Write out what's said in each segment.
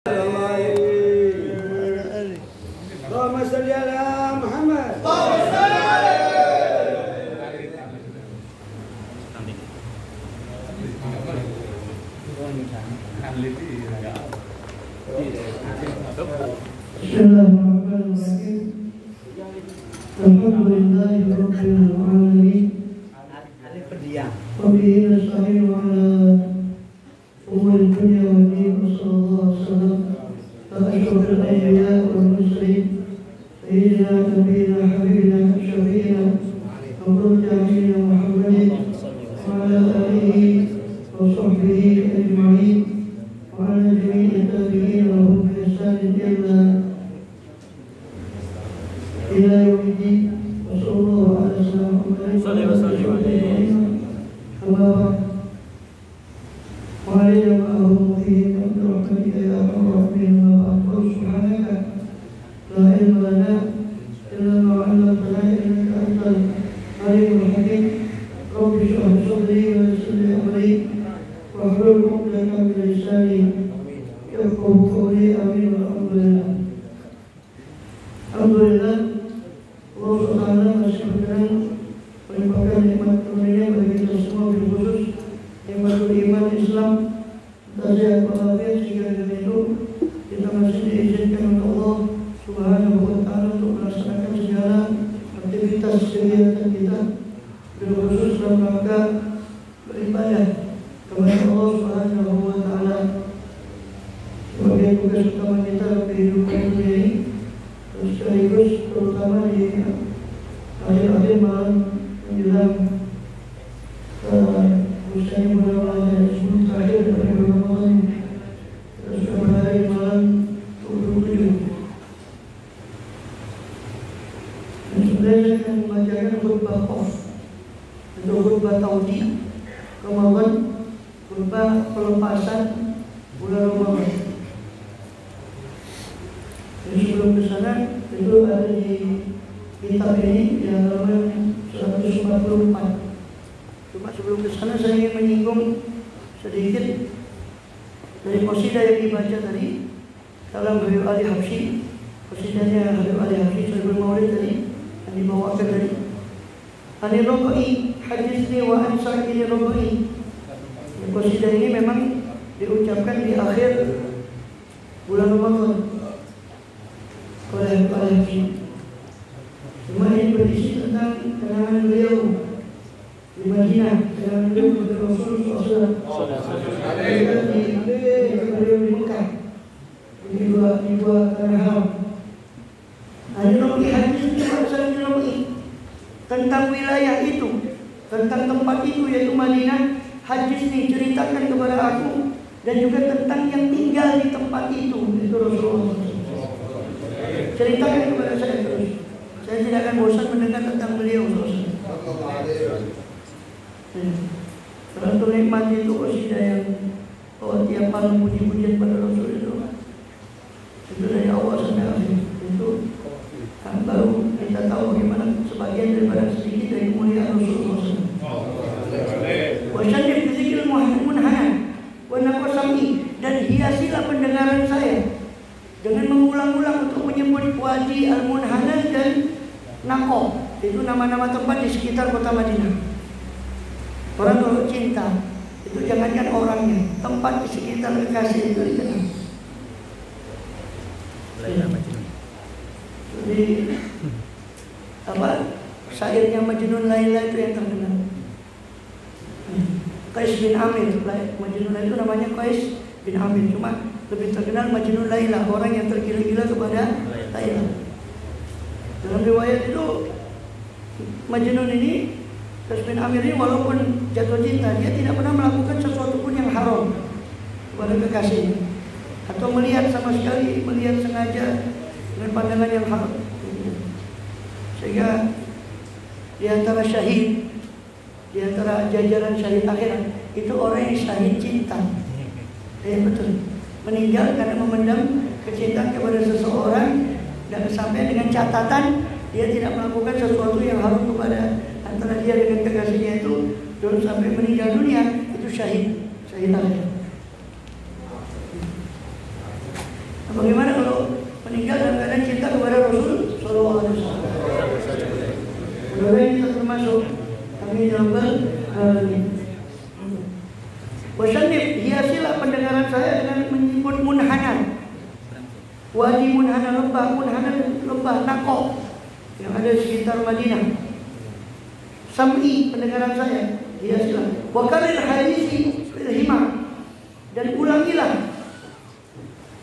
Allahumma shalli ala Muhammad. Bismillahirrahmanirrahim. Alhamdulillahi rabbil alamin. Wa bihi nasta'inu ala umuri dunya wa din. Wassallallahu ala asyrafil anbiya wal mursalin sayyidina nabiyina habibina syafiina wa murjalina Muhammadin wa ala alihi wa sahbihi ajma'in wa ala jami'i tabi'in lahum bi ihsanin ila yaumiddin. Wassallallahu ala sayyidina Muhammadin وعلينا معهم فيه من برحمتك يا ارحم الراحمين. سبحانك لا علم لنا الا ما علمتنا انك انت العليم الحكيم. رب اشرح لي صدري ويسر لي امري واحلل عقدة من لساني يفقهوا قولي. امين. والحمد لله. Alhamdulillah, Allah SWT masih berkenan melimpahkan nikmat karunia bagi kita semua, khusus nikmatul iman Islam, sehat walafiat, sehingga dengan itu kita masih diizinkan oleh Allah Subhanahu wa Ta'ala untuk melaksanakan segala aktivitas kegiatan kita, khusus dalam rangka beribadah kepada Allah Subhanahu wa Ta'ala sebagai tugas utama kita dalam kehidupan dunia ini, sekaligus terutama di akhir-akhir malam menjelang usai bulan Ramadan sebelum terakhir dari bulan Ramadan. Kita sudah berada di malam 27. Dan sebenarnya saya akan membacakan khutbah Qaf atau khutbah Taudi Ramadan, khutbah pelepasan bulan Ramadan. Dan sebelum ke sana itu ada di kitab ini di halaman 144. Cuma sebelum ke sana saya ingin menyinggung sedikit dari qasidah yang dibaca tadi dalam Habib Ali Habsyi. Qasidahnya Habib Ali Habsyi Sahibul Maulid tadi yang dibawakan tadi. Ani Rabai hadisni wa ansa'ini Rabai. Qasidah ini memang diucapkan di akhir bulan Ramadan oleh Habib Ali Habsyi. Cuma ini berisi tentang kenangan beliau di Madinah, kenangan beliau kepada Rasulullah SAW. Beliau di Mekah, di dua tanah haram. Ada Nabi hadis ini pasal Nabi tentang wilayah itu, tentang tempat itu yaitu Madinah. Hadis ini ceritakan kepada aku dan juga tentang yang tinggal di tempat itu Rasulullah. Ceritakan kepada saya terus. Saya tidak akan bosan mendengar tentang beliau. Terlalu nikmat itu qasidah yang tiap malam puji-pujian pada Rasul itu dari awal sampai akhir. Itu kan baru kita tahu bagaimana sebagian daripada sedikit dari kemuliaan Rasulullah SAW. Wasyadid bizikil munhanan wa naqasami, dan hiasilah pendengaran saya dengan mengulang-ulang untuk menyebut Wadi Al-Munhanan dan Naqo. Itu nama-nama tempat di sekitar kota Madinah. Orang kalau cinta itu jangankan orangnya, tempat di sekitar kekasih itu dikenal. Jadi syairnya Majnun Laila itu yang terkenal. Qais bin Amir, Majnun Laila itu namanya Qais bin Amir, cuma lebih terkenal Majnun Laila, orang yang tergila-gila kepada Laila. Dalam riwayat itu Majnun ini, Qais bin Amir ini walaupun jatuh cinta, dia tidak pernah melakukan sesuatu pun yang haram kepada kekasihnya, atau melihat sama sekali, melihat sengaja dengan pandangan yang haram. Sehingga di antara syahid, di antara jajaran syahid akhirat itu orang yang syahid cinta. Betul. Meninggal karena memendam kecintaan kepada seseorang dan sampai dengan catatan dia tidak melakukan sesuatu yang haram kepada antara dia dengan kekasihnya itu, terus sampai meninggal dunia, itu syahid akhirat. Bagaimana kalau meninggal dalam keadaan cinta kepada Rasul Sallallahu Alaihi Wasallam? Mudah-mudahan kita termasuk. Amin ya rabbal alamin. Wasanif, hiasilah pendengaran saya dengan menyebut Munhanan. Wadi Munhanan, lembah Naqo yang ada di sekitar Madinah. Sam'i, pendengaran saya, hiasilah. Wa karil hadisi fil himam, dan ulangilah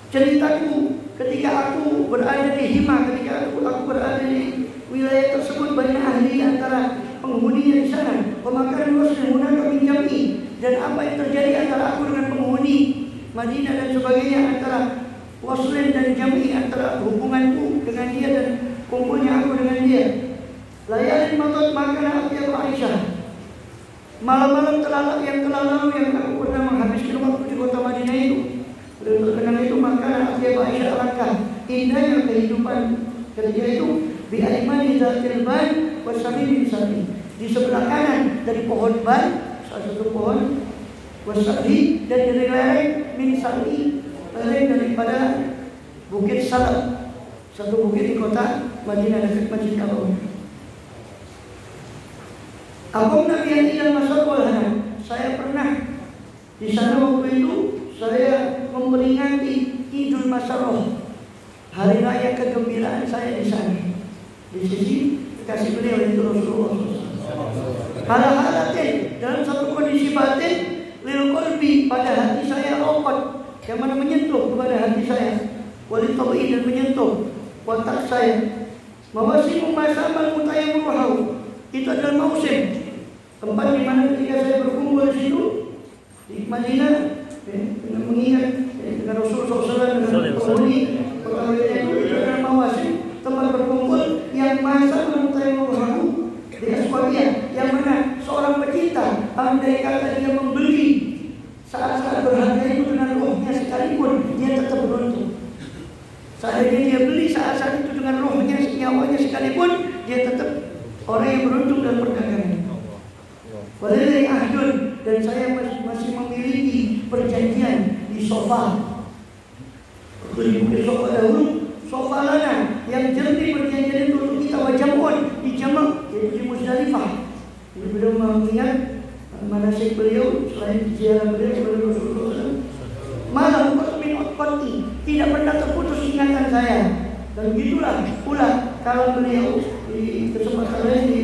ceritaku ketika aku berada di Hima, ketika aku berada di wilayah tersebut, banyak ahli antara penghuninya di sana. Pemakan muslimun kami jami, dan apa yang terjadi antara aku dengan penghuni Madinah dan sebagainya, antara waslin dan jami, antara hubunganku dengan dia dan kumpulnya aku dengan dia. Layalin matot makanan Abu Aisyah, malam-malam yang telah lalu yang aku pernah menghabiskan waktu di kota Madinah itu. Terkenal itu makanan Abu Aisyah, alangkah indahnya kehidupan ketika itu. Bi aimani zatil ban wa samin sabi, di sebelah kanan dari pohon ban, salah satu pohon, wasabi, dan dari lereng min sabi, lereng daripada bukit Salab, satu bukit di kota Madinah dekat Masjid Nabawi. Aku Nabi yang tidak masuk Hanam, saya pernah di sana waktu itu. Saya memperingati Idul Masaroh, hari raya kegembiraan saya di sana, di sisi kasih beliau itu Rasulullah. Hal-halatin dalam satu kondisi batin, lil qalbi, pada hati saya ropat, yang mana menyentuh kepada hati saya, wali tabi, dan menyentuh watak saya. Mawasimu masamal mutayamuruhau, itu adalah mausim, tempat di mana ketika saya berkumpul di situ di Madinah, dengan mengingat dengan Rasulullah SAW, dengan penghuni pertama itu adalah mawasim, tempat berkumpul yang masa menutaimu di Aswabiyah, yang mana seorang pecinta andai kata dia membeli saat-saat berharga itu dengan rohnya sekalipun, dia tetap beruntung. Seandainya dia beli saat-saat itu dengan rohnya, nyawanya sekalipun, dia tetap orang yang beruntung dalam perdagangan. Walilai ahdun, dan saya masih memiliki perjanjian di sofa. Di sofa dahulu, sofa lana yang jernih perjanjian itu untuk kita wajamun di jamak, yaitu di Muzdalifah. Jadi beliau mengingat manasik beliau selain ziarah beliau kepada Rasulullah. Malam koti, tidak pernah terputus ingatan saya. Dan begitulah pula kalau beliau di kesempatan lain di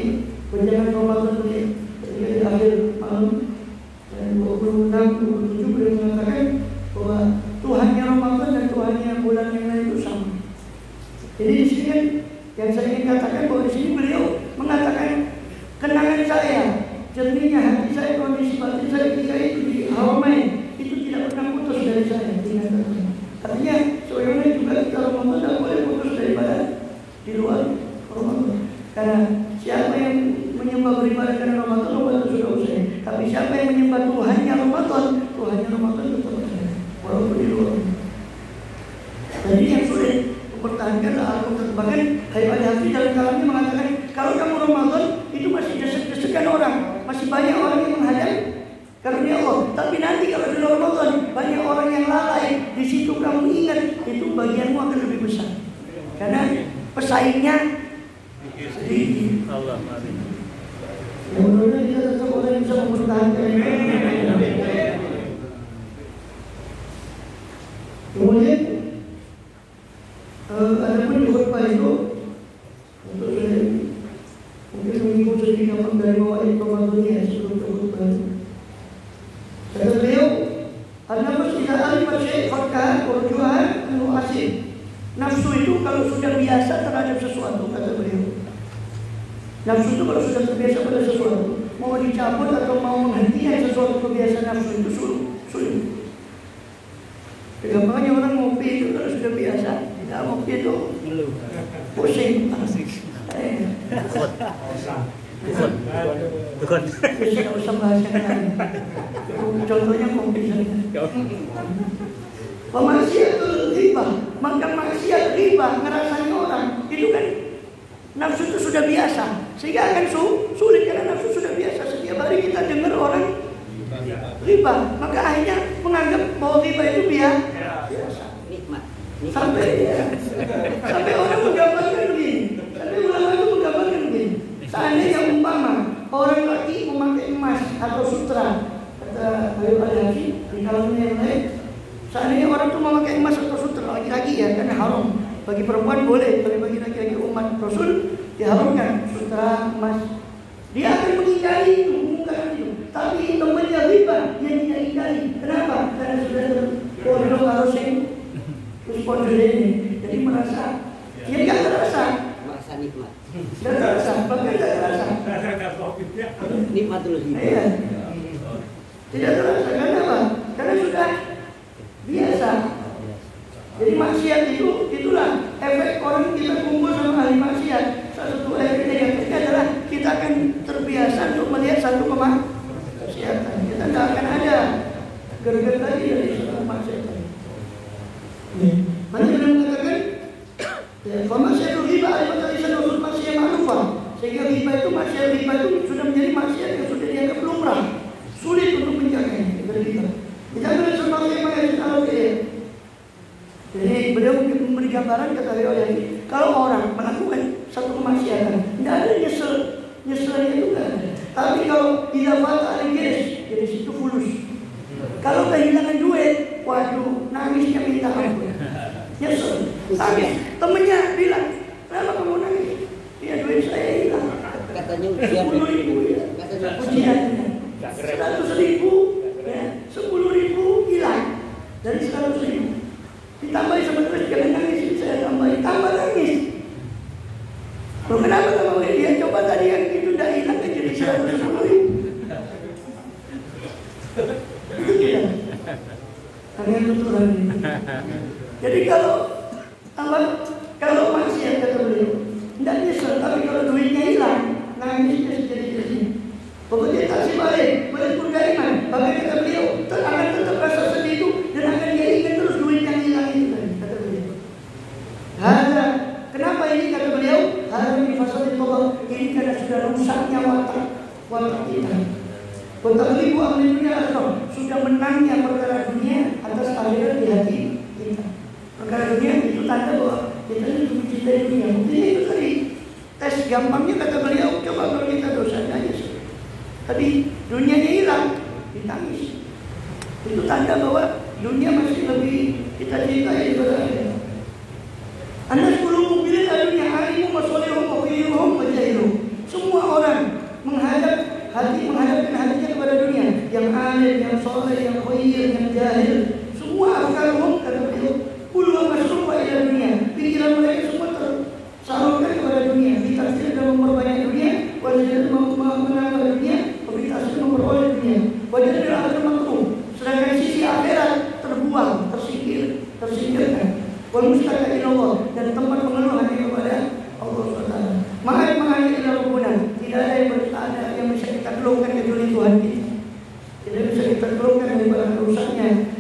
penjangan Ramadan beliau di akhir malam dan 26-27 beliau mengatakan bahwa Tuhannya Ramadan dan Tuhannya bulan yang lain itu sama. Jadi di sini kan yang saya ingin katakan bahwa di sini beliau mengatakan kenangan saya, jernihnya hati saya, kondisi batin saya ketika itu di Haramain itu tidak pernah putus dari saya. Artinya sebagaimana juga kita Ramadan tidak boleh putus daripada di luar Ramadan. Karena siapa yang menyembah beribadah karena Ramadan, Ramadan sudah usai. Tapi siapa yang menyembah Tuhannya Ramadan, Tuhannya Ramadan tetap ada, walaupun di luar. Jadi yang sulit mempertahankan Al-Quran. Bahkan Habib Al-Hafiz dalam kalamnya mengatakan kalau kamu Ramadan itu masih desek-desekan orang, masih banyak orang yang menghadap karunia Allah. Tapi nanti kalau di Ramadan banyak orang yang lalai, di situ kamu ingat, itu bagianmu akan lebih besar. Karena pesaingnya sedikit. Allah, amin. Mudah-mudahan kita tetap orang yang bisa mempertahankan. Kemudian ada pun di khutbah itu untuk saya mungkin mengikut sedikit apa dari bawah Ramadannya sebelum ke khutbah. Kata beliau, an-nafs idza alimat syai' fakkaha urjuhan anu asin. Nafsu itu kalau sudah biasa terhadap sesuatu, kata beliau. Nafsu itu kalau sudah terbiasa pada sesuatu, mau dicabut atau mau menghentikan sesuatu kebiasaan nafsu itu sulit. Gampangnya orang ngopi itu kalau sudah biasa, tidak ngopi itu pusing. Bukan. Tidak usah bahas yang lain. Contohnya ngopi saja. Maksiat itu riba, maka maksiat riba ngerasanya orang itu kan nafsu itu sudah biasa, sehingga akan sulit karena nafsu sudah biasa. Setiap hari kita dengar orang riba, maka akhirnya menganggap bahwa riba itu biasa. Sampai orang menggambarkan begini, sampai ulama itu menggambarkan begini. Seandainya umpama orang laki memakai emas atau sutra, kata Habib Al-Hadi di kalamnya yang lain, seandainya orang itu memakai emas atau sutra, laki-laki ya, karena haram. Bagi perempuan boleh, tapi bagi laki-laki umat Rasul diharamkan sutra emas. Dia akan mengingkari itu, mengungkapkan itu. Tapi temannya riba yang tidak ingkari. Kenapa? Karena sudah terpondok harusnya respon ini. Jadi merasa, dia tidak terasa. Merasa nikmat. Tidak terasa, bahkan tidak terasa. Nikmat dulu sih. Iya. Tidak terasa, karena apa? Karena sudah biasa. Jadi maksiat itu, itulah efek orang kita kumpul sama ahli maksiat. Satu efeknya yang ketiga adalah kita akan terbiasa untuk melihat satu kemaksiatan. Kita tidak akan ada gerget lagi dari satu kemaksiatan. Nanti beliau mengatakan, maksiat riba adalah lisan usul maksiat ma'rufah. Sehingga riba itu sudah menjadi maksiat yang sudah dianggap lumrah, sulit untuk menjaganya dari kita. Tidak boleh semakin maksiat al-fi'il. Jadi beliau memberi gambaran, kata beliau lagi, kalau orang melakukan satu kemaksiatan, tidak ada nyeselnya itu tidak ada. Tapi kalau tidak fata ada geres itu fulus. Kalau kehilangan duit, waduh, nangisnya minta ampun. Nyesel, nangis. Temennya bilang, kenapa kamu nangis? Ya duit saya hilang. Katanya ujian. 10.000 ya. Ujiannya 100.000 ya, 10.000 hilang dari 100.000. Ditambahin sama terus, jangan nangis, saya tambahin, tambah nangis. Loh, kenapa kamu? Dia coba tadi yang itu udah hilang kan jadi 110.000. Itu tidak. Hanya tuturan ini. Jadi kalau maksiat kata beliau, tidak nyesel, tapi kalau duitnya hilang, nangisnya jadi. Pokoknya tak sih balik purgaiman. Bahkan kata beliau, akan tetap rasa sedih itu dan akan dia ingat terus duit yang hilang itu tadi, kata beliau. Kenapa ini kata beliau? Ini fasal itu ini karena sudah rusaknya watak kita. Watak ribu ahli dunia sudah menangnya perkara dunia atas akhirat di hati kita. Perkara dunia itu tanda bahwa kita itu mencintai dunia. Buktinya itu tadi tes gampangnya kata beliau, coba kalau kita dosanya aja sih. Tapi dunianya hilang, ditangis. Itu tanda bahwa dunia masih lebih kita cintai daripada akhirat. Anda 10 mobilin dunia alimu masolehum wafiruhum wajahiruhum. Semua orang menghadapkan hatinya kepada dunia. Yang alim, yang soleh, yang khair, yang jahil. Semua afkaruhum kata beliau, kullu masrufa ila dunia. Pikiran mereka semua tersalurkan kepada dunia. Kita sudah memperbanyak dunia, wajib menambah dunia, kita sudah memperoleh dunia. Wajib akhirat makruh. Sedangkan sisi akhirat terbuang, tersingkirkan. Wal mustaka ila Allah, dan tempat mengeluh hanya kepada Allah SWT. Ma'ad ila rabbuna, tidak ada yang bisa kita keluhkan kecuali Tuhan kita. Tidak bisa kita keluhkan daripada rusaknya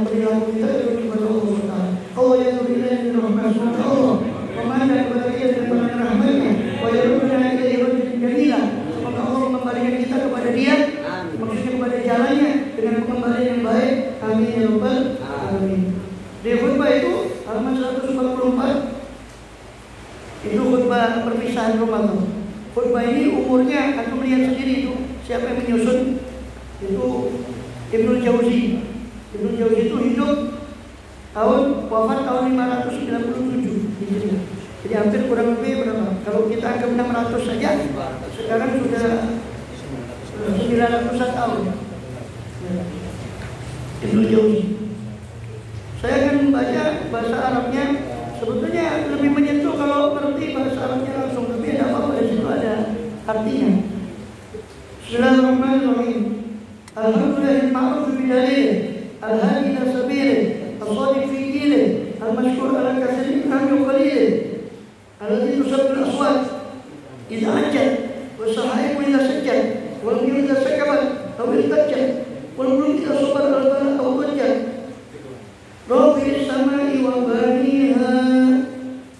perilaku kita kecuali kepada Allah SWT. Allah yang berilah min rahmat Allah, memandang kepada kita daripada rahmatnya, wa yarudna ilaihi rajul jamila. Semoga Allah mengembalikan kita kepada Dia, maksudnya kepada jalannya dengan pengembalian yang baik. Amin ya rabbal alamin. Di khutbah itu halaman 144 itu khutbah perpisahan Ramadan. Khutbah ini umurnya antum lihat sendiri itu siapa yang menyusun, itu Ibnu Jauzi. Ibnu Jauzi itu hidup wafat tahun 597 Hijriah. Jadi hampir kurang lebih berapa? Kalau kita anggap 600 saja, sekarang sudah 900 tahun. Ibnu Jauzi. Saya akan membaca bahasa Arabnya. Sebetulnya lebih menyentuh kalau ngerti bahasa Arabnya langsung, tapi ada apa-apa di situ ada artinya. Bismillahirrahmanirrahim. Alhamdulillahil ma'ruf bidalil, al-hadi ila sabilih, al-shadiq fi qilih, al-mashkur ala katsirin min qalilih, alladhi tusabbihu al-aswat idza ajjat, wa sahaibu idza sajjat, wal ghayru idza sakabat, aw iltajjat, wal mulk idza sabar al-bala aw tajjat. Rabbis samai wa baniha.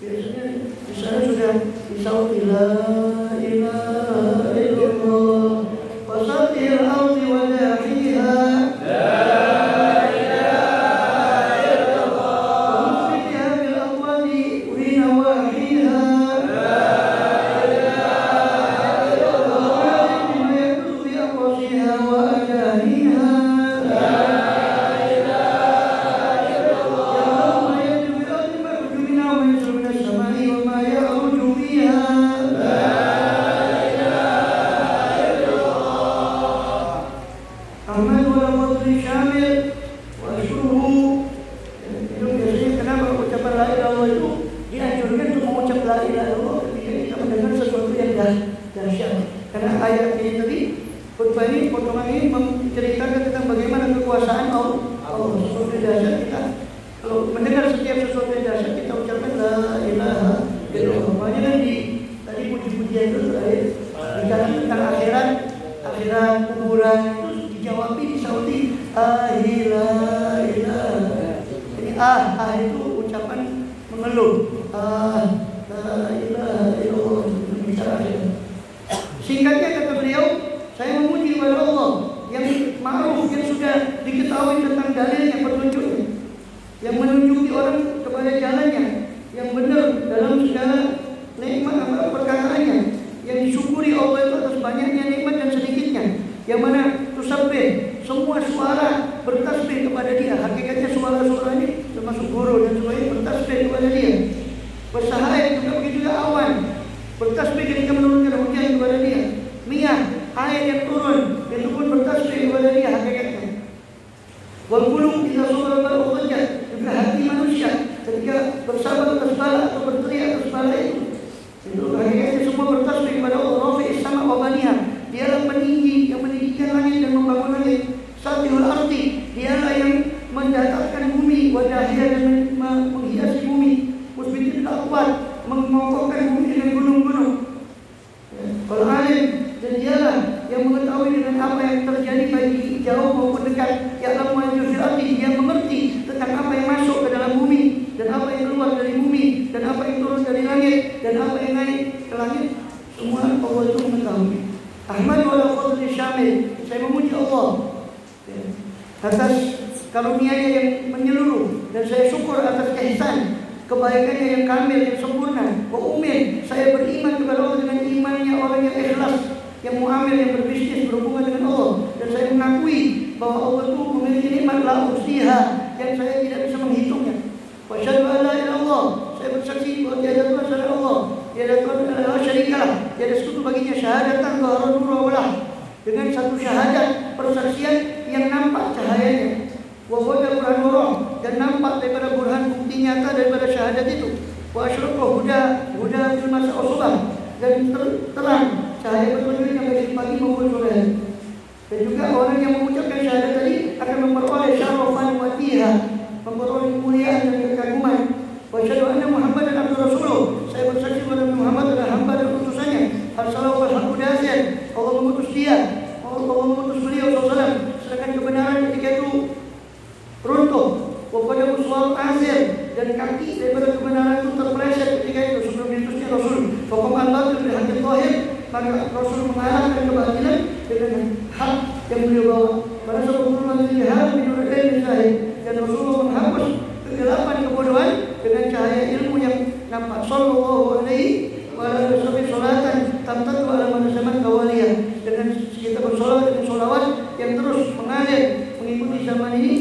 Biasanya di sana sudah disauti la ilaha illallah wa satil ardi wa dahiha la ilaha illallah wa ayat ini tadi, khutbah ini, potongan ini menceritakan tentang bagaimana kekuasaan Allah. Sesuatu yang dahsyat kita. Kalau mendengar setiap sesuatu yang dahsyat kita ucapkan la ilaha illallah. Makanya kan tadi puji-pujian itu terakhir bicara tentang akhirat, kuburan itu dijawab di Saudi la ilaha. Jadi itu ucapan mengeluh. La ilaha illallah bicara akhirat. Singkatnya kata beliau, saya memuji kepada Allah yang ma'ruf, yang sudah diketahui tentang dalilnya, petunjuknya, yang menunjuki orang kepada jalannya yang benar dalam segala nikmat perkataannya, yang disyukuri Allah itu atas banyaknya nikmat dan sedikitnya, yang mana tusabbih, semua suara bertasbih kepada Dia. Hakikatnya suara-suara ini termasuk guru dan sebagainya bertasbih kepada Dia. Bersahabat juga begitu juga awan bertasbih ketika menurunkan hujan kepada Dia. Miyah, air yang turun itu pun bertasbih kepada Dia hakikatnya. Wal qulub idza sabara al-hujjat, juga hati manusia ketika bersabar atas bala atau berteriak atas bala itu hakikatnya semua bertasbih kepada Allah. Rafi'is sama wa baniha, Dialah peninggi yang meninggikan langit dan membangun langit. Satihul ardi, Dialah yang mendatarkan bumi, wadahiyah dan menghiasi bumi. Musbitin al-aqwat, mengokohkan bumi dengan gunung-gunung. Kalau alim, dan Dialah yang mengetahui dengan apa yang terjadi baik jauh maupun dekat. Ya'lamu ma yufil ardi, Dia mengerti tentang apa yang masuk ke dalam bumi dan apa yang keluar dari bumi dan apa yang turun dari langit dan apa yang naik ke langit. Semua Allah itu mengetahui. Ahmad wala fadli syamil, saya memuji Allah atas karunia-Nya yang menyeluruh, dan saya syukur atas ihsan, kebaikannya yang kamil, yang sempurna. Wa umin, saya beriman kepada Allah dengan imannya orang yang ikhlas, yang muamil, yang berbisnis berhubungan dengan Allah. Dan saya mengakui bahwa Allah itu memiliki nikmat la usiha yang saya tidak bisa menghitungnya. Wa asyhadu an la ilaha illallah, saya bersaksi bahwa tiada Tuhan selain Allah, tiada Tuhan adalah syarikalah, tiada sekutu baginya. Syahadatan dhahrun nurullah, dengan satu syahadat persaksian yang nampak cahayanya. Wa huwa burhanur, dan nampak daripada burhan bukti nyata daripada syahadat itu. Wa asyraqa huda fil masa usbah, dan terang cahaya petunjuknya baik pagi maupun sore hari. Dan juga orang yang mengucapkan syahadat tadi akan memperoleh syarafan wa tiha, memperoleh kemuliaan dan kekaguman. Wa asyhadu anna Muhammadan abdur rasuluh, saya bersaksi bahwa Muhammad adalah hamba dan utusannya. Arsalahu wal haqqu dafi'an, Allah mengutus Dia, Allah mengutus beliau SAW, sedangkan kebenaran ketika itu runtuh. Wa qadamu suwal azir, dan kaki daripada kebenaran itu terpeleset ketika itu sebelum diutusnya Rasul. Faqam al-batil bil haqqi dhahir, maka Rasul mengalahkan kebatilan dengan hak yang beliau bawa. Pada sebelum jihad minul ilmi zahir, dan Rasulullah menghapus kegelapan kebodohan dengan cahaya ilmu yang nampak. Sallallahu alaihi wa ala alihi salatan tamtatu ala man zaman kawaliyah, dengan kita bersolawat dengan solawat yang terus mengalir mengikuti zaman ini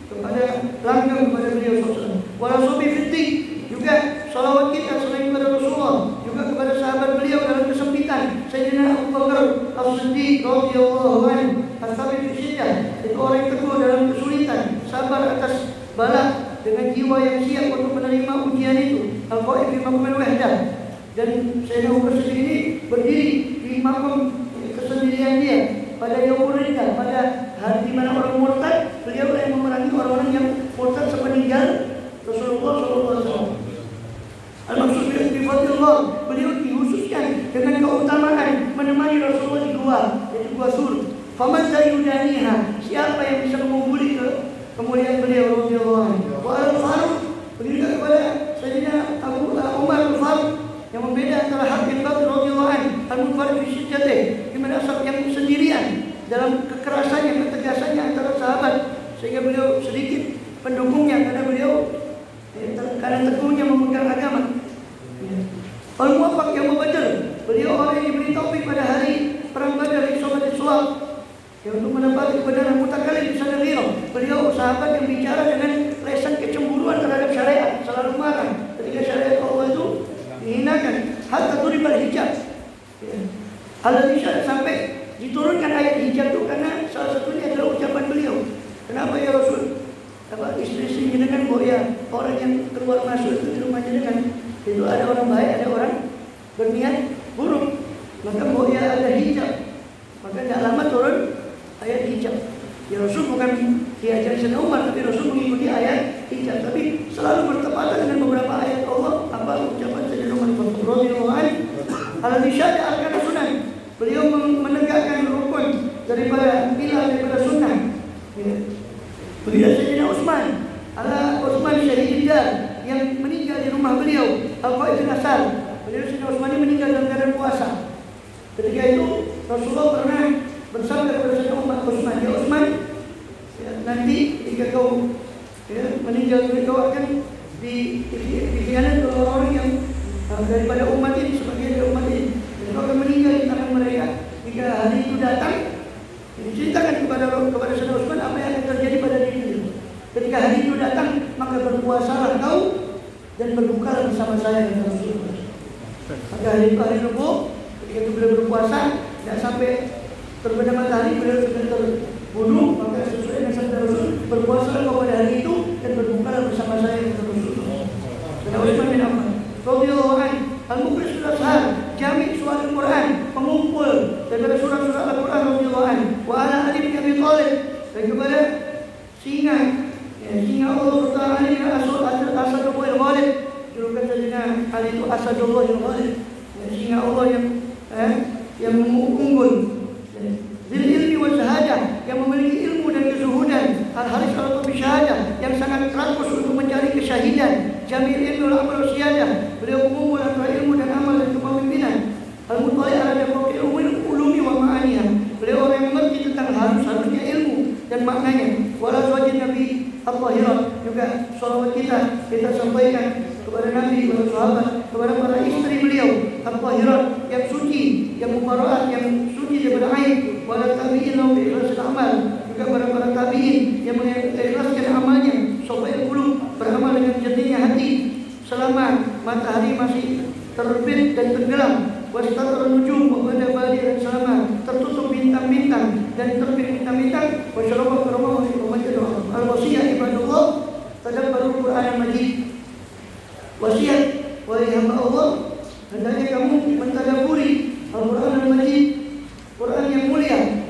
kepada langgam kepada beliau SAW. Walasobi fitik, juga salawat kita selain kepada Rasulullah, juga kepada sahabat beliau dalam kesempitan. Sayyidina Abu Bakar As-Siddiq radhiyallahu anhu, as-sabir fi syiddah, itu orang yang teguh dalam kesulitan, sabar atas bala dengan jiwa yang siap untuk menerima ujian itu. Al-Qaim fi maqamil wahdah, dan Sayyidina Abu Bakar As-Siddiq ini berdiri di makam kesendirian dia pada yaumul ridha, pada hari di mana orang murtad, beliau yang memerangi orang-orang yang murtad sepeninggal Rasulullah SAW. Al-maksud bi fadlillah, beliau dikhususkan dengan keutamaan menemani Rasulullah di gua, yaitu gua Sur. Faman zayyudaniha, siapa yang bisa mengungguli kemuliaan beliau radhiyallahu anhu. Wa al-Faruq, begitu kepada Sayyidina Abu Umar al-Faruq, yang membeda antara hak dan batil radhiyallahu anhu. Al-munfarid fi syiddatihi, di mana asal yang sendirian dalam kekerasannya, ketegasannya antara sahabat, sehingga beliau sedikit pendukungnya karena beliau teguhnya memegang agama. Al-Muwaffaq yang Badar, beliau orang yang diberi taufik pada hari perang Badar, isomat suap, yang untuk mendapati kebenaran mutakalim bisa neriro. Beliau sahabat yang bicara dengan lesan kecemburuan terhadap syariat, selalu marah ketika syariat Allah itu dihinakan. Hatta turibal hijab, alladhi sampai diturunkan ayat hijab itu karena salah satunya adalah ucapan beliau. Kenapa ya Rasul? Apa istri-istrinya dengan ya orang yang keluar masuk itu di rumahnya dengan itu ada orang baik, ada orang berniat buruk. Maka ya ada hijab Maka tidak lama turun ayat hijab. Ya Rasul bukan diajar Sayyidina Umar, tapi Rasul mengikuti ayat hijab. Tapi selalu bertepatan dengan beberapa ayat Allah. Apa ucapan Sayyidina Umar radhiyallahu anhu? Al-Nishad arkan sunnah. Beliau menegakkan rukun daripada sunnah. Ya. Beliau Sayyidina Utsman, Utsman Syahidillah yang meninggal di rumah beliau, Al-Qaid bin Asal. Beliau Sayyidina Utsman ini meninggal dalam keadaan puasa. Ketika itu Rasulullah pernah bersabda kepada Sayyidina Utsman, ya Utsman, ya, nanti jika kau meninggal, kau akan dikhianati oleh orang yang daripada umat ini, sebagian dari umat ini. Dan kau akan meninggal di tangan mereka. Jika hari itu datang, diceritakan kepada Sayyidina Utsman apa yang akan terjadi pada dirinya. Ketika hari itu datang, maka berpuasalah kau dan berbukalah bersama saya dengan Rasulullah. Maka hari itu hari Rabu, ketika itu beliau berpuasa, tidak sampai terbenam matahari, beliau sudah terbunuh. Maka sesuai dengan sabda Rasul, berpuasalah kau pada hari itu dan berbukalah bersama saya dengan Rasulullah. Sayyidina Utsman bin Affan radhiyallahu anhu, al-mukhlis al-ashar, jami' surat Al-Quran, pengumpul daripada surat-surat Al-Quran radhiyallahu anhu. Wa ala Ali bin Abi Thalib, dan kepada singa Allah Ta'ala Ali bin Asadullah al-Ghalib. Julukan Sayyidina Ali itu Asadullah al-Ghalib, singa Allah yang unggul. Zil ilmi wa syahadah, yang memiliki ilmu dan kezuhudan. Al-Haris al-Tabi syahadah, yang sangat rakus untuk mencari kesyahidan. Jamil ilmi wal amal syahadah, beliau mengumpul antara ilmu dan amal dan kepemimpinan. Al-Mutali ala jawab ulumi wa ma'aniha, beliau orang yang mengerti tentang harusnya ilmu dan maknanya. Wala wajib Nabi al-Tahirat, juga salawat kita sampaikan kepada Nabi, kepada sahabat, kepada para istri beliau al-Tahirat, yang suci, yang mubarak, yang suci daripada aib. Wala tabi'in lahu bi ikhlasil amal, juga para tabi'in yang mengikhlaskan amalnya, supaya qulub, beramal dengan jernihnya hati selama matahari masih terbit dan tenggelam. Wastatar nujum wa bada bali, dan selama tertutup bintang-bintang dan terbit bintang-bintang. Wa syaraba karama wa majid al-wasiyah ibadullah tadabbarul Qur'an al-Majid. Wasiat wahai hamba Allah, hendaknya kamu mentadabburi Al-Quran al-Majid, Quran yang mulia.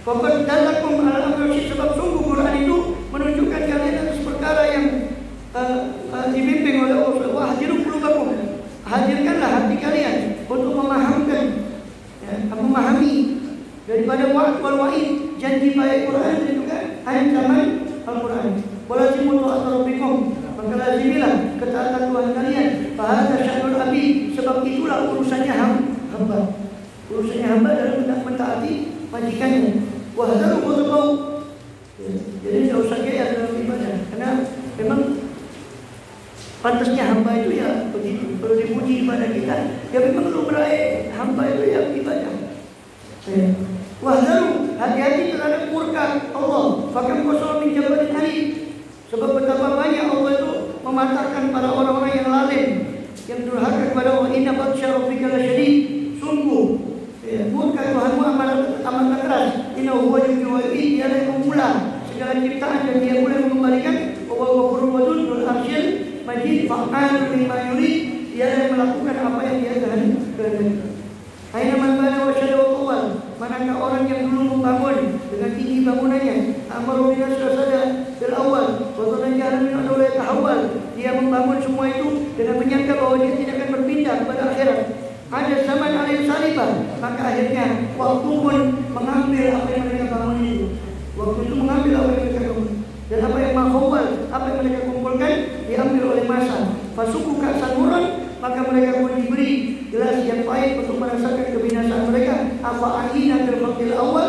Faqad dalakum ala amri, sebab sungguh Quran itu menunjukkan kalian atas perkara yang dibimbing oleh Allah. Wa hadiru qulubakum, hadirkanlah hati kalian untuk memahami daripada wa'd wal wa'id, janji baik Quran dan juga ancaman Al-Quran. Walazimu ta'at rabbikum, maka lazimilah ketaatan Tuhan kalian. Fahadha sya'nul abid, sebab itulah urusannya hamba. Urusannya hamba dalam mentaati majikannya. Wahdaru qutbau, jadi tidak usah gaya dalam ibadah, karena memang pantasnya hamba itu ya begitu. Perlu dipuji ibadah kita, ya memang lumrah hamba itu ya ibadah. Wahdaru, hati-hati terhadap murka Allah. Fakam qasara min jabalin alim, sebab betapa banyak Allah itu mematahkan para orang-orang yang lalim, yang durhaka kepada Allah. Inna batsya rabbika lasyadid, sungguh murka Tuhanmu amat keras. Inna huwa yuhyi wa yumiit, dia yang mengulang segala ciptaan dan dia pula yang mengembalikan. Wa ghafurur wadud dzul arsyil majid, fa'alun lima yurid, dia yang melakukan apa yang dia kehendaki. Aina man bana wa syada wa tawal, manakah orang yang dulu membangun dengan tinggi bangunannya, amaru binas rasada bil awal wa tanjala min adawla tahawal, dia membangun semua itu dengan menyangka bahwa dia tidak akan berpindah kepada akhirat. Ada zaman alim salibah, maka akhirnya waktu pun mengambil apa yang mereka bangun itu. Waktu itu mengambil apa yang mereka bangun, dan apa yang mahawal, apa yang mereka kumpulkan diambil oleh masa. Fasuku ka'sanuran, maka mereka pun diberi gelas yang pahit untuk merasakan kebinasaan mereka. Apa ahina fil khalqil awal,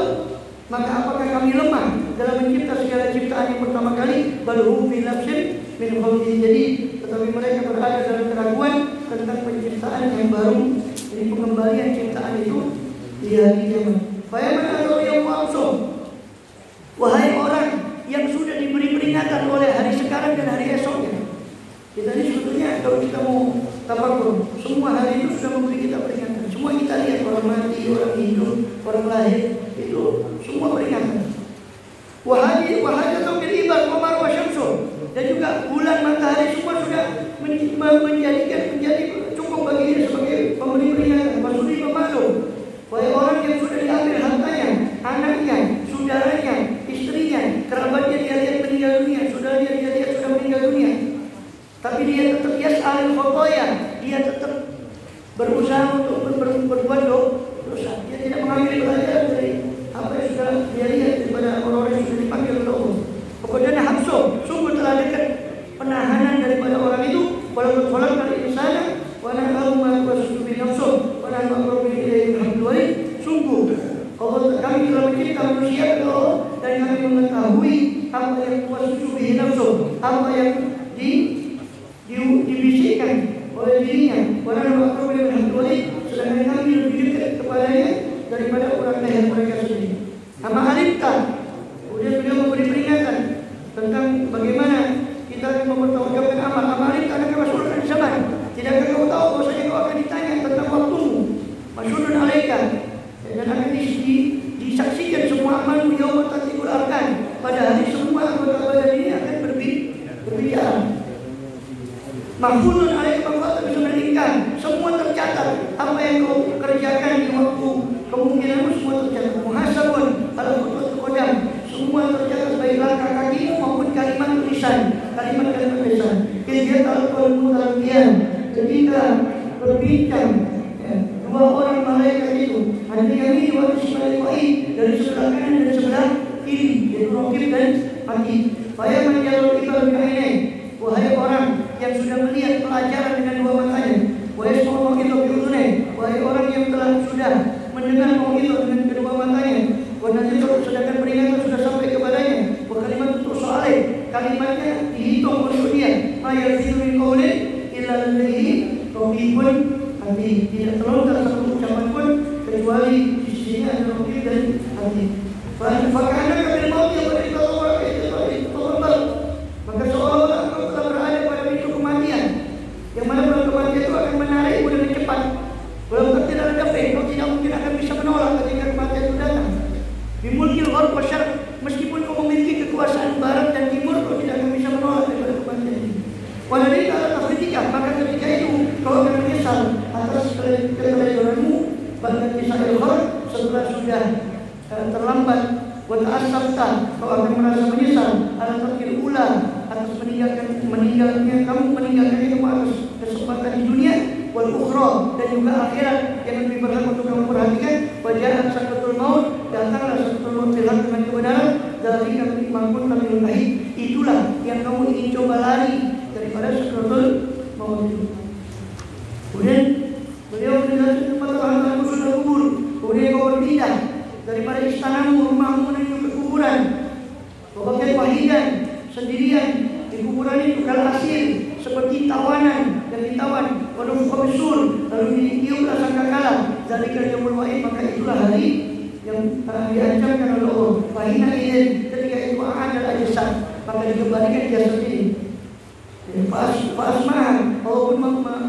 maka apakah kami lemah dalam mencipta segala ciptaan yang pertama kali? Bal hum fi nafsin min khalqin jadid, tetapi mereka berada dalam keraguan tentang penciptaan yang baru. Jadi pengembalian ciptaan itu di hari kiamat. Fa man adzara yawm al-asr, wahai orang yang sudah diberi peringatan oleh hari sekarang dan hari esoknya. Kita ini sebetulnya kalau kita mau tafakur, semua hari itu sudah memberi kita peringatan. Semua kita lihat, orang mati, orang hidup, orang lahir, itu semua peringatan. Wahai atau kiribar qamar wa syamsu, dan juga bulan, matahari, semua sudah menjadi cukup bagi dia sebagai pemberi peringatan. Masudi pemalu Wahai orang yang sudah diambil hartanya, anaknya, saudaranya, istrinya, kerabatnya dia lihat meninggal dunia, saudaranya dia lihat sudah meninggal dunia, tapi dia tetap yas'al khotoya, dia tetap berusaha untuk berbuat dosa. Dia tidak mengambil pelajaran dari apa yang sudah dia lihat daripada orang-orang yang sudah dipanggil oleh Allah. Pokoknya habso, sungguh telah dekat penahanan daripada orang itu. Walaupun kholat kali insana, walau ma wasubi nafsu, walau ma rabbi ilaihi hamdulillah. Sungguh Allah, kami telah mencipta manusia Allah, dan kami mengetahui apa yang wasubi nafsu, apa yang dibisikkan oleh dirinya. Walau ma rabbi ilaihi hamdulillah, sedangkan kami lebih dekat kepadanya daripada orang lain mereka sendiri. Ama alimta, kemudian beliau memberi peringatan tentang bagaimana kita akan mempertanggungjawabkan amal. Ama alimta akan mas'ulun an zaman. Tidakkah kau tahu bahwasanya kau akan ditanya tentang waktumu? Mas'ulun alaika, dan akan disaksikan semua amalmu yaumul tatibul arkan. Pada hari semua anggota badan ini akan berbicara. Mahfuzun alaika mafata bisa meningkat. Semua tercatat. Apa yang kau kerjakan di waktu kemungkinanmu semua tercatat. Muhasabun ala khutwatul qadam. Semua tercatat baik langkah kakimu maupun kalimat tulisan, kalimat-kalimat lisan. Kegiatan al-qalbu dalam diam. Ketika berbincang, dua orang malaikat itu, ada yang ini waktu Ismail dari sebelah kanan dan sebelah kiri, yaitu Raqib dan Atid. Wahai manjalul ibal bi'ainai, wahai orang yang sudah melihat pelajaran dengan dua matanya. Wahai semua mau'idhah bi'udhunai, wahai orang yang telah sudah mendengar mau'idhah dengan kedua matanya. Wanazir sedangkan peringatan sudah sampai kepadanya. Wa kalimat untuk soalnya, kalimatnya dihitung untuk dia. Ma'yal fidulin qawlin illa ladaihi raqibun atid. Tidak terlontar satu ucapan pun kecuali di sini ada Raqib dan Atid. Fakana kabil maut yang beritahu itu maka seolah-olah engkau telah berada pada pintu kematian, yang mana kematian itu akan menarikmu dengan cepat. Walaupun tidak ada dafa, kau tidak mungkin akan bisa menolak ketika kematian itu datang. Bimulkil gharb wa syarq, meskipun kau memiliki kekuasaan barat dan timur, kau tidak akan bisa menolak daripada kematian ini. Waladhi ta'ala tafritika, maka ketika itu kau akan menyesal atas keteledoranmu. Bahkan kisah al-gharb setelah sudah terlambat. Wa ta'assafta, kau akan merasa menyesal ala tarkil ula, atas meninggalkannya kamu atas kesempatan di dunia, wal ukhra, dan juga akhirat yang lebih berhak untuk kamu perhatikan. Wajah sakratul maut, datanglah sakratul maut dengan kebenaran. Dari kami mampu kami lahir, itulah yang kamu ingin coba lari daripada sakratul maut itu. Kemudian beliau menjelaskan tempat tahanan sudah kubur. Kemudian kau berpindah daripada istanamu, rumahmu menuju ke kuburan. Bahkan wahidan, sendirian di kuburan itu kalau asir seperti tawanan dan ditawan. Walau komisul lalu ditiuplah sangkakala. Zalika yaumul wa'id, maka itulah hari yang diancamkan oleh Allah. Fahina idin, ketika itu a'adal ajasad, maka dikembalikan jasad ini. Fa'asma'ah, Allah pun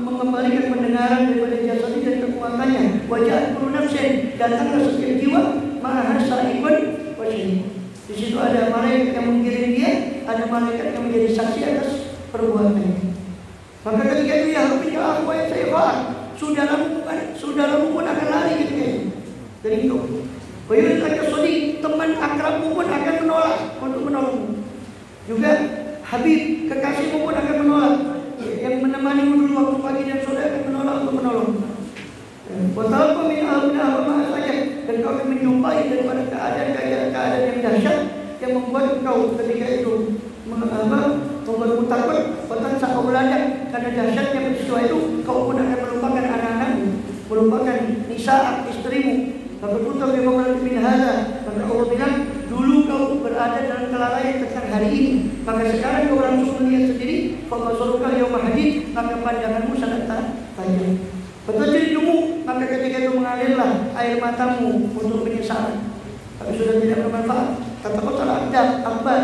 mengembalikan pendengaran daripada jasad ini dan kekuatannya. Wajah kullu nafsin, datanglah setiap jiwa ma'ahas sa'ikun wa syahid. Di situ ada malaikat yang mengirim dia, ada malaikat yang menjadi saksi atas perbuatannya. Maka ketika itu ya harusnya aku yang saya faham, saudaramu pun akan lari ketika itu dari itu. Bayulah kata sodi, teman akrabmu pun akan menolak untuk menolongmu. Juga Habib, kekasihmu pun akan menolak. Yang menemanimu dulu waktu pagi dan sore akan menolak untuk menolongmu. Watalqa min ahli saja, dan kau akan menjumpai daripada keadaan yang dahsyat yang membuat kau ketika itu membuatmu takut. Bahkan saat kau meladak karena dahsyatnya peristiwa itu, kau pun akan melupakan anak-anakmu, melupakan nisa istrimu. Maka putar dia memulai min hadza, maka Allah bilang dulu kau berada dalam kelalaian tentang hari ini, maka sekarang kau langsung melihat sendiri. Fa basaruka yauma hadid, maka pandanganmu sangat tajam. Betul jadimu, maka ketika itu mengalirlah air matamu untuk penyesalan. Tapi sudah tidak bermanfaat. Kata kau telah akbar,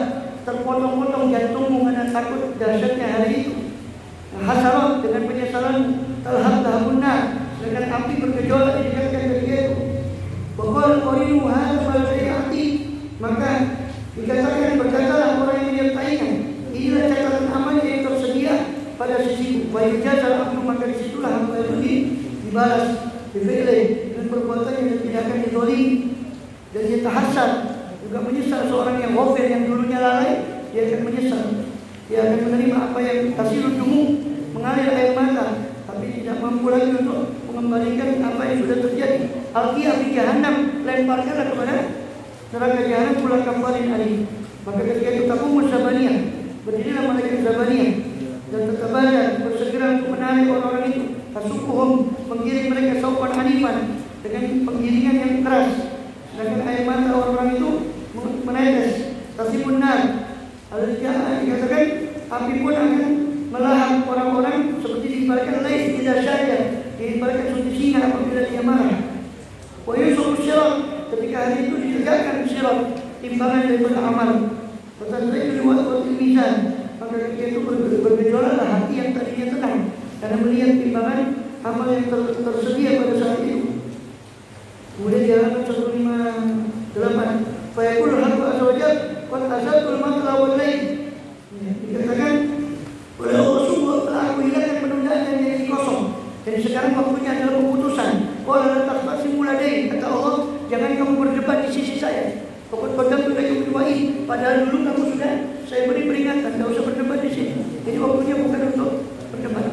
terpotong-potong jantungmu karena takut dahsyatnya hari itu. Hasarat dengan penyesalan talhab tahabunna, dengan api bergejolak di dekatkan ketika itu. Waqala qarinu hadza falyati, maka dikatakan berkatalah orang yang menyertainya, inilah catatan amal yang tersedia pada sisiku. Wa yujazal abdu, maka disitulah hamba itu dibalas difi'li dengan perbuatan yang tidak dizalimi dan dia tahasad, juga menyesal. Seorang yang ghafil yang dulunya lalai, dia akan menyesal. Dia akan menerima apa yang tasilud dumu, mengalir air mata, tapi tidak mampu lagi untuk mengembalikan apa yang sudah terjadi. Alqiyah fi jahannam, lemparkanlah kepada neraka jahanam pula kafarin ali. Maka ketika itu taqumus zabaniyah, berdirilah malaikat zabaniyah dan tatabadan, bersegera untuk menarik orang-orang itu. Tasukuhum, menggiring mereka saupan hanifan, dengan penggiringan yang keras. Sedangkan air mata orang-orang itu menetes. Tasibun nar, dikatakan api pun akan melahap orang-orang seperti diibaratkan lain tidak saja, diibaratkan seperti singa apabila dia marah. Wa yusuf syirat, ketika hari itu ditegakkan syirat, timbangan daripada amal. Pertanyaan itu waktu mizan, maka ketika itu bergejolaklah hati yang tadinya tenang karena melihat timbangan amal yang tersedia pada saat itu. Kemudian di halaman 158, fayaqulu al-haqqu azza wa jalla qad azaltul matla wal lail. Dikatakan oleh Allah Subhanahu telah aku hilangkan penundaan dan jadi kosong. Jadi sekarang waktunya adalah keputusan. Qala la taqtasimu ladai, kata Allah, jangan kamu berdebat di sisi saya. Pokok kodam sudah dibuai, padahal dulu kamu sudah saya beri peringatan, tidak usah berdebat di sini. Jadi waktunya bukan untuk berdebat.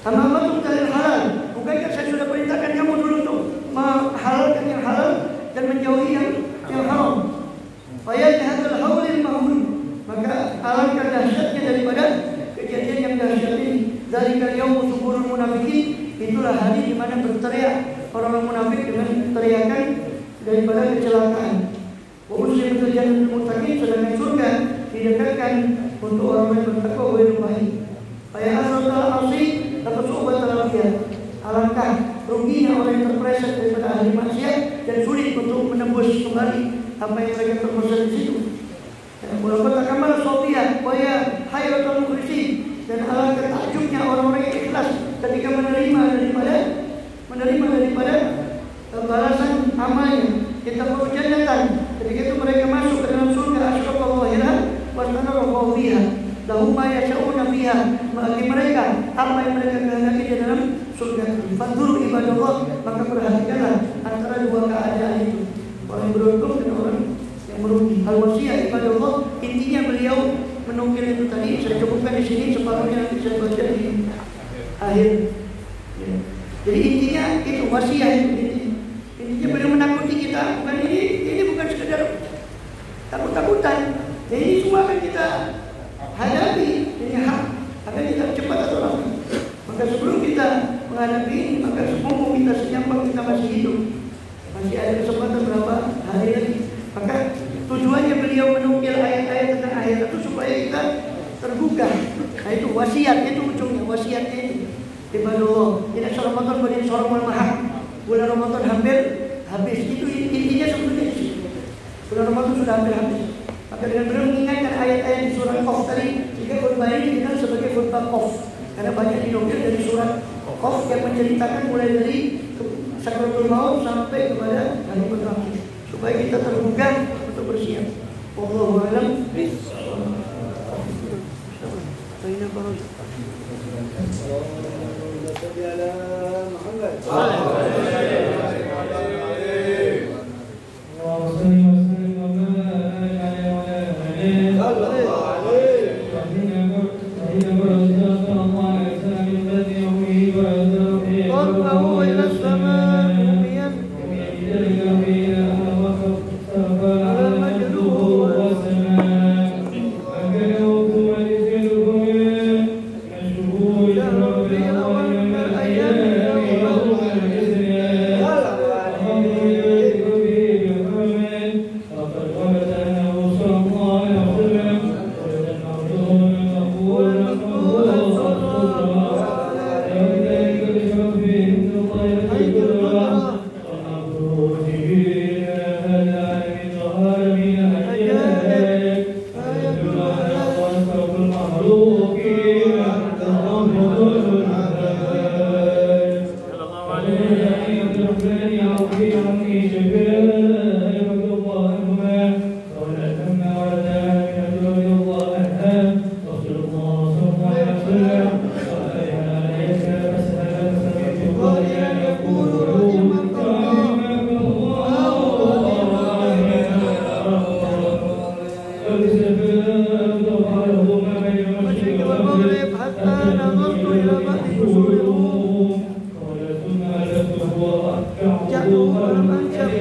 Amamatum dalil halal, bukankah saya sudah perintahkan kamu dulu untuk menghalalkan yang halal dan menjauhi yang haram. Fayadhadul haulil mahmud, maka alangkah dahsyatnya daripada kejadian yang dahsyat ini. Zalikal yaumu suburul munafikin, itulah hari di mana berteriak orang-orang munafik dengan teriakan daripada kecelakaan. Wa uslimatul jannatul muttaqin, sedangkan surga didekatkan untuk orang-orang yang bertakwa wa baik. Fa ya asratal asi taqsubat al-afiyah, alangkah ruginya orang yang terpeleset daripada ahli maksiat dan sulit untuk menembus kembali apa yang mereka terpeleset di situ. Walaupun kamal sofia, waya hayratul mukhlisin, dan alangkah takjubnya orang-orang yang ikhlas ketika menerima daripada balasan amalnya. Kita perlu jannatan, ketika itu mereka masuk ke dalam surga, asyraqal wahira wa tanarru fiha, lahum ma yasha'una fiha, bagi mereka apa yang mereka kehendaki di dalam surga. Fadzur ibadallah, maka perhatikanlah antara dua keadaan itu, orang beruntung dan orang yang merugi. Al-wasiyah ibadallah, intinya beliau menukil itu tadi, saya cukupkan di sini, separuhnya nanti saya baca di akhir. Jadi intinya itu wasiat itu. Intinya beliau menakuti kita, bukan ini bukan sekedar takut-takutan. Jadi ini semua akan kita hadapi, ini hak, akan kita cepat atau lambat. Maka sebelum kita menghadapi ini, maka semua kita senyambang, kita masih hidup, masih ada kesempatan berapa hari lagi. Maka tujuannya beliau menukil ayat-ayat tentang akhirat itu supaya kita tergugah. Nah itu wasiat, itu ujungnya wasiatnya itu. Ibadallah, tidak seorang Ramadan berdiri seorang mahal. Bulan Ramadan hampir habis, itu intinya sebetulnya di situ. Bulan Ramadan sudah hampir habis. Maka dengan beliau mengingatkan ayat-ayat di surat Qaf tadi, jika khutbah ini dikenal sebagai khutbah Qaf, karena banyak dinukil dari surat Qaf yang menceritakan mulai dari sakratul maut sampai kepada hari terakhir, supaya kita tergugah untuk bersiap. Wallahu a'lam bishawab. حتى نظرت إلى بعض قصورهم جاءوا ولم أنشب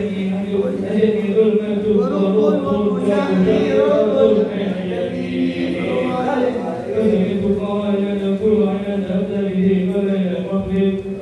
ورب والمشاعر رب